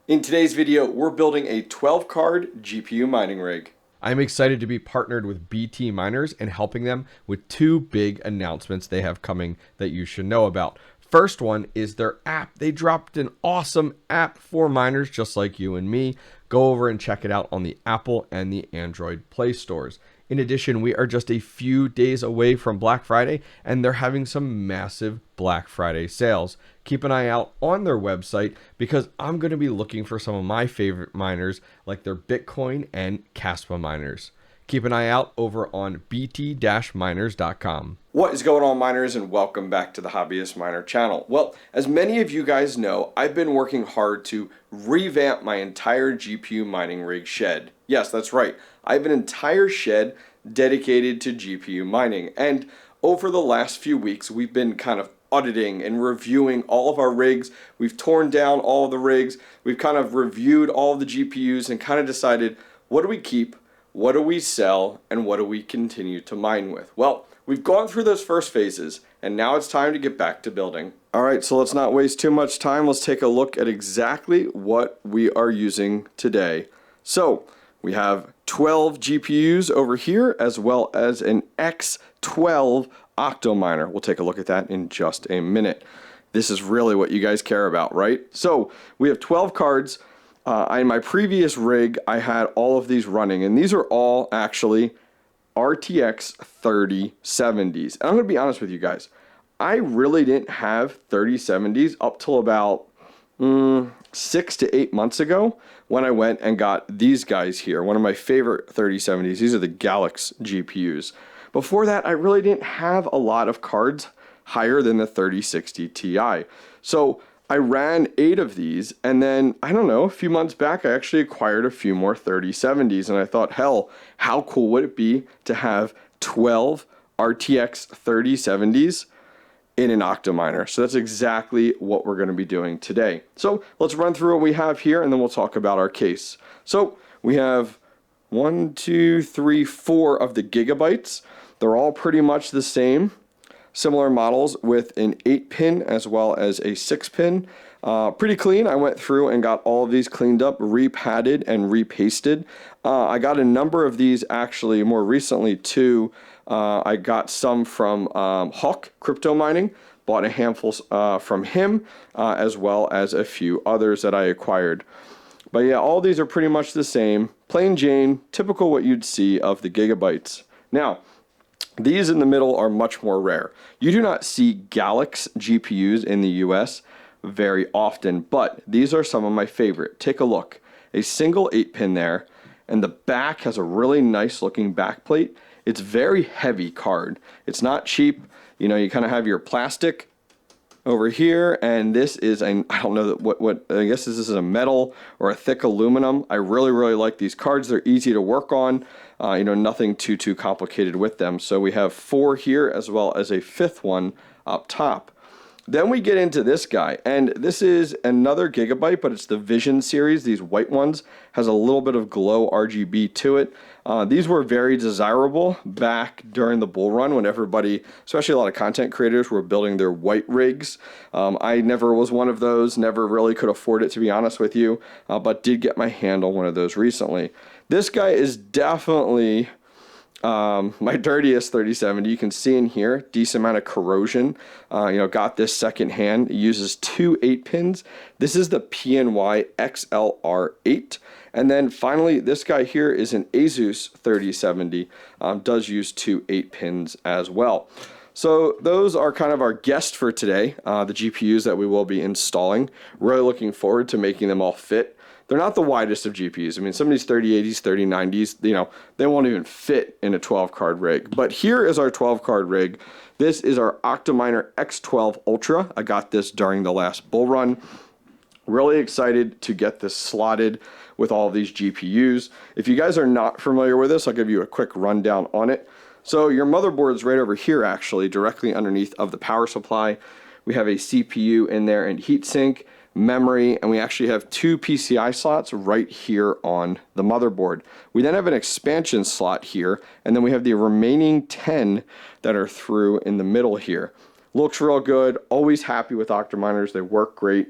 In today's video, we're building a 12-card GPU mining rig. I'm excited to be partnered with BT Miners and helping them with two big announcements they have coming that you should know about. First one is their app. They dropped an awesome app for miners just like you and me. Go over and check it out on the Apple and the Android Play stores. In addition, we are just a few days away from Black Friday, and they're having some massive Black Friday sales. Keep an eye out on their website because I'm going to be looking for some of my favorite miners like their Bitcoin and Caspa miners. Keep an eye out over on bt-miners.com. What is going on, miners, and welcome back to the Hobbyist Miner channel. Well, as many of you guys know, I've been working hard to revamp my entire GPU mining rig shed. Yes, that's right. I have an entire shed dedicated to GPU mining, and over the last few weeks, we've been kind of auditing and reviewing all of our rigs. We've torn down all of the rigs. We've kind of reviewed all of the GPUs and kind of decided, what do we keep? What do we sell, and what do we continue to mine with? Well, we've gone through those first phases, and now it's time to get back to building. All right, so let's not waste too much time. Let's take a look at exactly what we are using today. So we have 12 GPUs over here, as well as an X12 octo miner. We'll take a look at that in just a minute. This is really what you guys care about, right? So we have 12 cards. In my previous rig, I had all of these running, and these are all actually RTX 3070s. And I'm going to be honest with you guys, I really didn't have 3070s up till about 6 to 8 months ago when I went and got these guys here, one of my favorite 3070s. These are the Galaxy GPUs. Before that, I really didn't have a lot of cards higher than the 3060 Ti. So I ran 8 of these, and then, I don't know, a few months back, I actually acquired a few more 3070s, and I thought, hell, how cool would it be to have 12 RTX 3070s in an Octominer? So that's exactly what we're going to be doing today. So let's run through what we have here, and then we'll talk about our case. So we have 1, 2, 3, 4 of the gigabytes. They're all pretty much the same. Similar models with an 8-pin as well as a 6-pin. Pretty clean. I went through and got all of these cleaned up, repadded and repasted. I got a number of these actually more recently too. I got some from Hawk Crypto Mining, bought a handful from him, as well as a few others that I acquired. But yeah, all these are pretty much the same. Plain Jane, typical what you'd see of the gigabytes. Now, these in the middle are much more rare. You do not see Galaxy GPUs in the US very often, but these are some of my favorite. Take a look. A single 8-pin there, and the back has a really nice looking backplate. It's very heavy card. It's not cheap. You know, you kind of have your plastic over here, and this is I don't know what I guess this is a metal or a thick aluminum. I really like these cards. They're easy to work on. You know, nothing too complicated with them. So we have 4 here as well as a 5th one up top. Then we get into this guy, and this is another gigabyte, but it's the Vision series. These white ones has a little bit of glow RGB to it. These were very desirable back during the bull run when everybody, especially a lot of content creators, were building their white rigs. I never was one of those, never really could afford it, to be honest with you, but did get my hand on one of those recently. This guy is definitely my dirtiest 3070. You can see in here, decent amount of corrosion. You know, got this second hand. It uses 2 8-pins. This is the PNY XLR8. And then finally, this guy here is an Asus 3070. Does use 2 8-pins as well. So those are kind of our guests for today, the GPUs that we will be installing. Really looking forward to making them all fit. They're not the widest of GPUs. I mean, some of these 3080s, 3090s, you know, they won't even fit in a 12-card rig. But here is our 12-card rig. This is our Octominer X12 Ultra. I got this during the last bull run. Really excited to get this slotted with all of these GPUs. If you guys are not familiar with this, I'll give you a quick rundown on it. So your motherboard is right over here, actually, directly underneath of the power supply. We have a CPU in there and heatsink, memory, and we actually have 2 PCI slots right here on the motherboard. We then have an expansion slot here, and then we have the remaining 10 that are through in the middle here. Looks real good. Always happy with Octominers. They work great.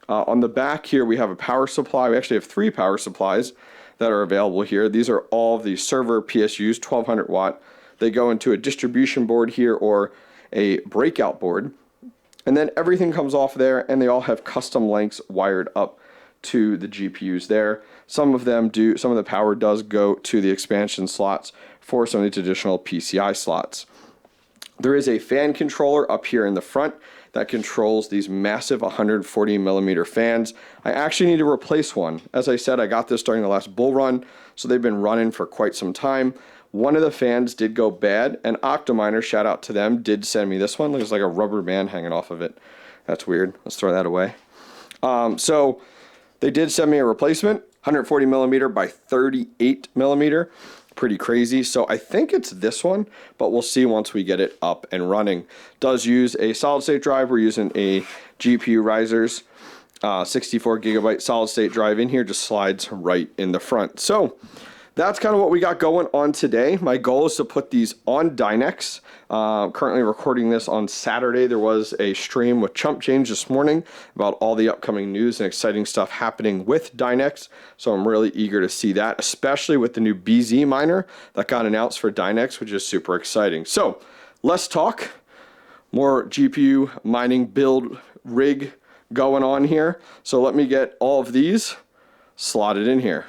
On the back here, we have a power supply. We actually have 3 power supplies that are available here. These are all the server PSUs, 1200 watt. They go into a distribution board here or a breakout board. And then everything comes off there, and they all have custom lengths wired up to the GPUs there. Some of the power does go to the expansion slots for some of these additional PCI slots. There is a fan controller up here in the front that controls these massive 140 millimeter fans. I actually need to replace one. As I said, I got this during the last bull run, so they've been running for quite some time. One of the fans did go bad, and Octominer, shout out to them, did send me this one. There's like a rubber band hanging off of it. That's weird. Let's throw that away. So they did send me a replacement, 140 millimeter by 38 millimeter. Pretty crazy. So I think it's this one, but we'll see once we get it up and running. Does use a solid state drive. We're using a GPU risers 64 gigabyte solid state drive in here, just slides right in the front. So that's kind of what we got going on today. My goal is to put these on DYNEX. Currently recording this on Saturday. There was a stream with Chump Change this morning about all the upcoming news and exciting stuff happening with DYNEX. So I'm really eager to see that, especially with the new BZMiner that got announced for DYNEX, which is super exciting. So let's talk more GPU mining build rig going on here. So let me get all of these slotted in here.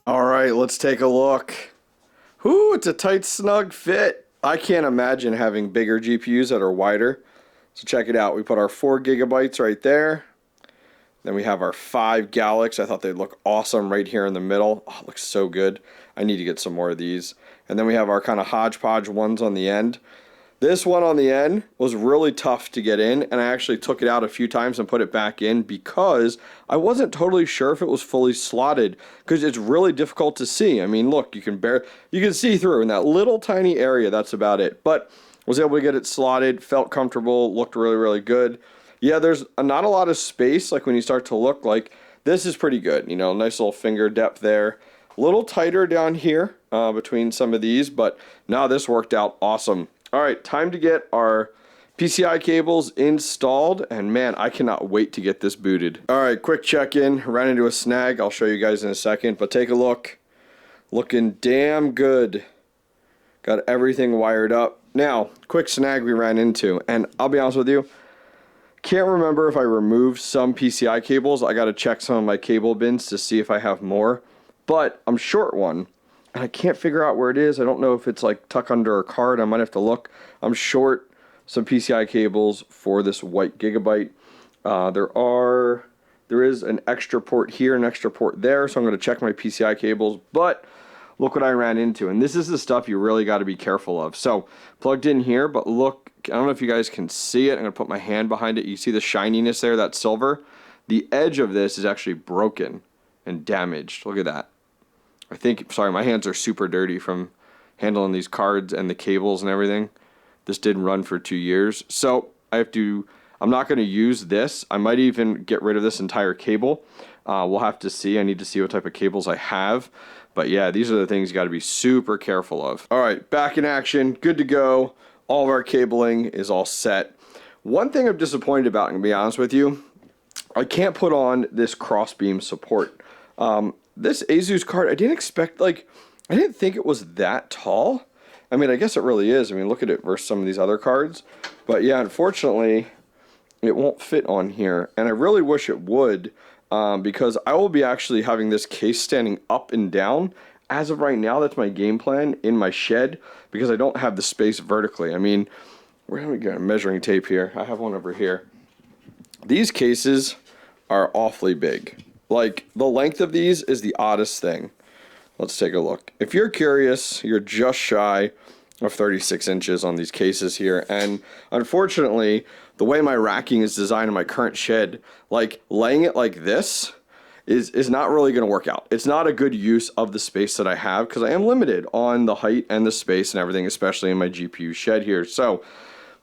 All right, let's take a look. Whoo, it's a tight, snug fit. I can't imagine having bigger GPUs that are wider. So check it out. We put our 4 gigabytes right there. Then we have our 5 Galax. I thought they'd look awesome right here in the middle. Oh, it looks so good. I need to get some more of these. And then we have our kind of hodgepodge ones on the end. This one on the end was really tough to get in, and I actually took it out a few times and put it back in because I wasn't totally sure if it was fully slotted, because it's really difficult to see. I mean, look, you can see through in that little tiny area. That's about it. But was able to get it slotted, felt comfortable, looked really, really good. Yeah, there's not a lot of space. Like when you start to look, like this is pretty good. You know, nice little finger depth there. A little tighter down here between some of these, but now this worked out awesome. All right, time to get our PCI cables installed, and man, I cannot wait to get this booted. All right, quick check-in. Ran into a snag. I'll show you guys in a second, but take a look. Looking damn good. Got everything wired up. Now, quick snag we ran into, and I'll be honest with you, can't remember if I removed some PCI cables. I got to check some of my cable bins to see if I have more, but I'm short one. And I can't figure out where it is. I don't know if it's like tucked under a card. I might have to look. I'm short some PCI cables for this white gigabyte. There is an extra port here, an extra port there. So I'm going to check my PCI cables. But look what I ran into. And this is the stuff you really got to be careful of. So plugged in here, but look, I don't know if you guys can see it. I'm going to put my hand behind it. You see the shininess there, that silver? The edge of this is actually broken and damaged. Look at that. Sorry, my hands are super dirty from handling these cards and the cables and everything. This didn't run for 2 years. So I'm not going to use this. I might even get rid of this entire cable. We'll have to see. I need to see what type of cables I have. But yeah, these are the things you got to be super careful of. All right, back in action. Good to go. All of our cabling is all set. One thing I'm disappointed about, I'm going to be honest with you, I can't put on this crossbeam support. This ASUS card, I didn't think it was that tall, I mean, I guess it really is. I mean, look at it versus some of these other cards. But yeah, unfortunately, it won't fit on here. And I really wish it would, because I will be actually having this case standing up and down. As of right now, that's my game plan in my shed, because I don't have the space vertically. I mean, we're going to get a measuring tape here. I have one over here. These cases are awfully big. Like, the length of these is the oddest thing. Let's take a look. If you're curious, you're just shy of 36 inches on these cases here. And unfortunately, the way my racking is designed in my current shed, like laying it like this is not really going to work out. It's not a good use of the space that I have, because I am limited on the height and the space and everything, especially in my GPU shed here. So,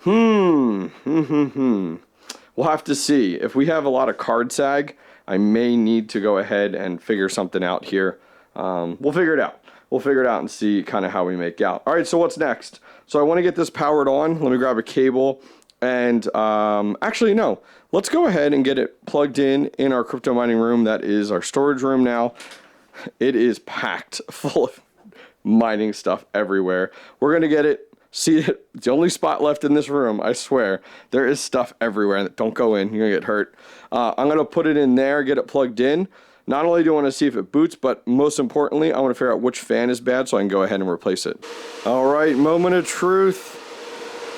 we'll have to see. If we have a lot of card sag, I may need to go ahead and figure something out here. We'll figure it out. We'll figure it out and see kind of how we make out. All right, so what's next? So I want to get this powered on. Let me grab a cable. And actually, no. Let's go ahead and get it plugged in our crypto mining room. That is our storage room now. It is packed full of mining stuff everywhere. We're going to get it. See it. It's the only spot left in this room, I swear. There is stuff everywhere. Don't go in. You're going to get hurt. I'm going to put it in there, get it plugged in. Not only do I want to see if it boots, but most importantly, I want to figure out which fan is bad so I can go ahead and replace it. All right, moment of truth.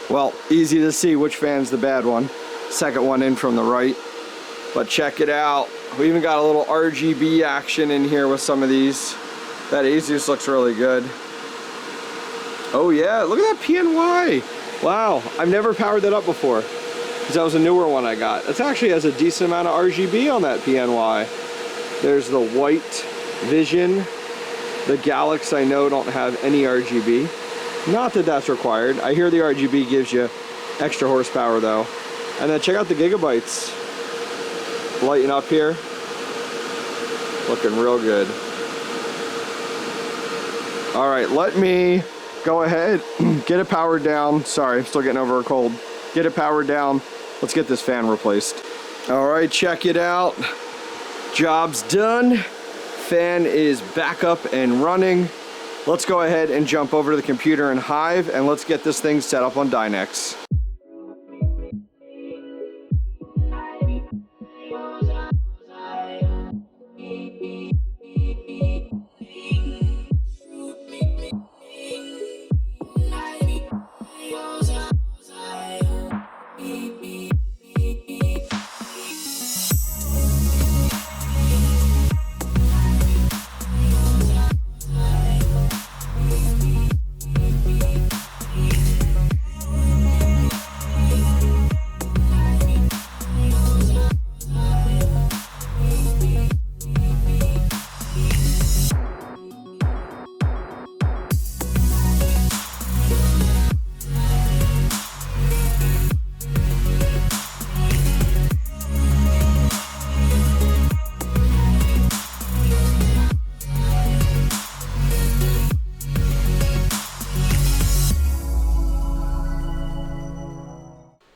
Well, easy to see which fan's the bad one. Second one in from the right. But check it out. We even got a little RGB action in here with some of these. That ASUS looks really good. Oh yeah, look at that PNY. Wow, I've never powered that up before, because that was a newer one I got. It actually has a decent amount of RGB on that PNY. There's the white vision. The Galaxy, I know, don't have any RGB. Not that that's required. I hear the RGB gives you extra horsepower though. And then check out the gigabytes. Lighting up here. Looking real good. All right, let me go ahead, get it powered down. Sorry, I'm still getting over a cold. Get it powered down. Let's get this fan replaced. All right, check it out. Job's done. Fan is back up and running. Let's go ahead and jump over to the computer in Hive, and let's get this thing set up on DYNEX.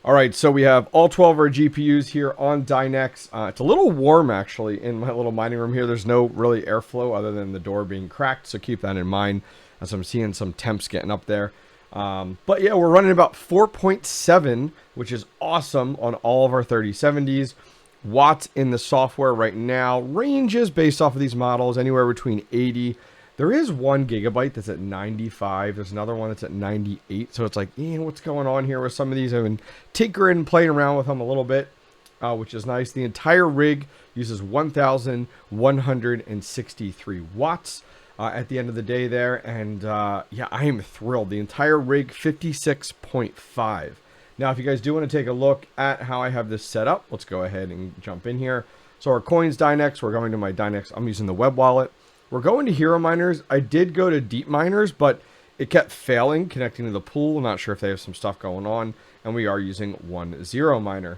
All right, so we have all 12 of our GPUs here on DYNEX. It's a little warm, actually, in my little mining room here. There's no really airflow other than the door being cracked, so keep that in mind as I'm seeing some temps getting up there. But yeah, we're running about 4.7, which is awesome on all of our 3070s. Watts in the software right now ranges based off of these models anywhere between 80. There is 1 gigabyte that's at 95. There's another one that's at 98. So it's like, what's going on here with some of these? I've been tinkering and playing around with them a little bit, which is nice. The entire rig uses 1,163 watts at the end of the day there. And yeah, I am thrilled. The entire rig, 56.5. Now, if you guys do want to take a look at how I have this set up, let's go ahead and jump in here. So our coins DYNEX, we're going to my DYNEX. I'm using the web wallet. We're going to Hero Miners. I did go to Deep Miners, but it kept failing connecting to the pool. Not sure if they have some stuff going on. And we are using 10Miner.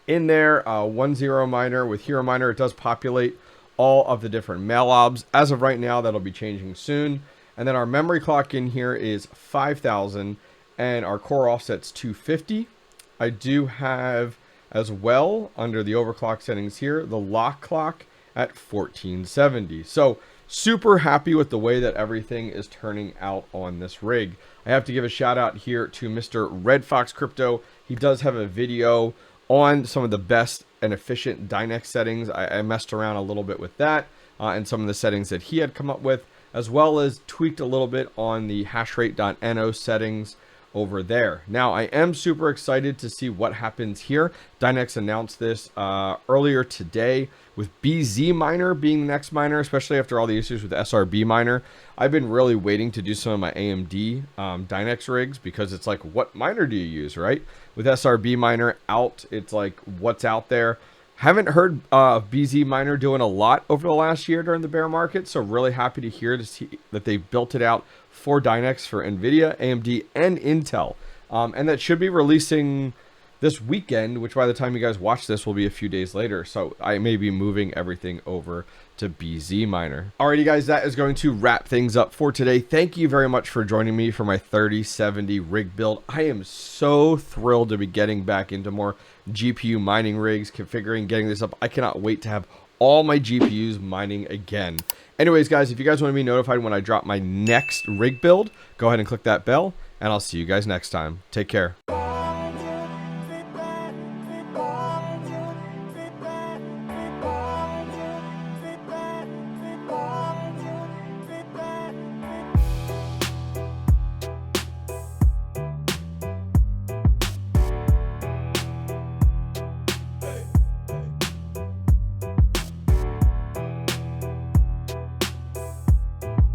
In there, 10Miner with Hero Miner, it does populate all of the different mail obs. As of right now, that'll be changing soon. And then our memory clock in here is 5,000 and our core offset's 250. I do have as well under the overclock settings here, the lock clock at 1470. So super happy with the way that everything is turning out on this rig. I have to give a shout out here to Mr. Red Fox Crypto. He does have a video on some of the best and efficient DYNEX settings. I messed around a little bit with that and some of the settings that he had come up with, as well as tweaked a little bit on the hashrate.no settings over there. Now, I am super excited to see what happens here. DYNEX announced this earlier today with BZMiner being the next miner, especially after all the issues with 𝐶𝑟𝐵𝐾. I've been really waiting to do some of my AMD DYNEX rigs because it's like, what miner do you use, right? With 𝐶𝑟𝐵𝐾 out, it's like, what's out there? Haven't heard BZMiner doing a lot over the last year during the bear market, so really happy to hear to see that they built it out for DYNEX for NVIDIA, AMD, and Intel. And that should be releasing this weekend, which by the time you guys watch this will be a few days later. So I may be moving everything over to BZMiner. Alrighty guys, that is going to wrap things up for today. Thank you very much for joining me for my 3070 rig build. I am so thrilled to be getting back into more GPU mining rigs, configuring, getting this up. I cannot wait to have all my GPUs mining again. Anyways guys, if you guys want to be notified when I drop my next rig build, go ahead and click that bell, and I'll see you guys next time. Take care.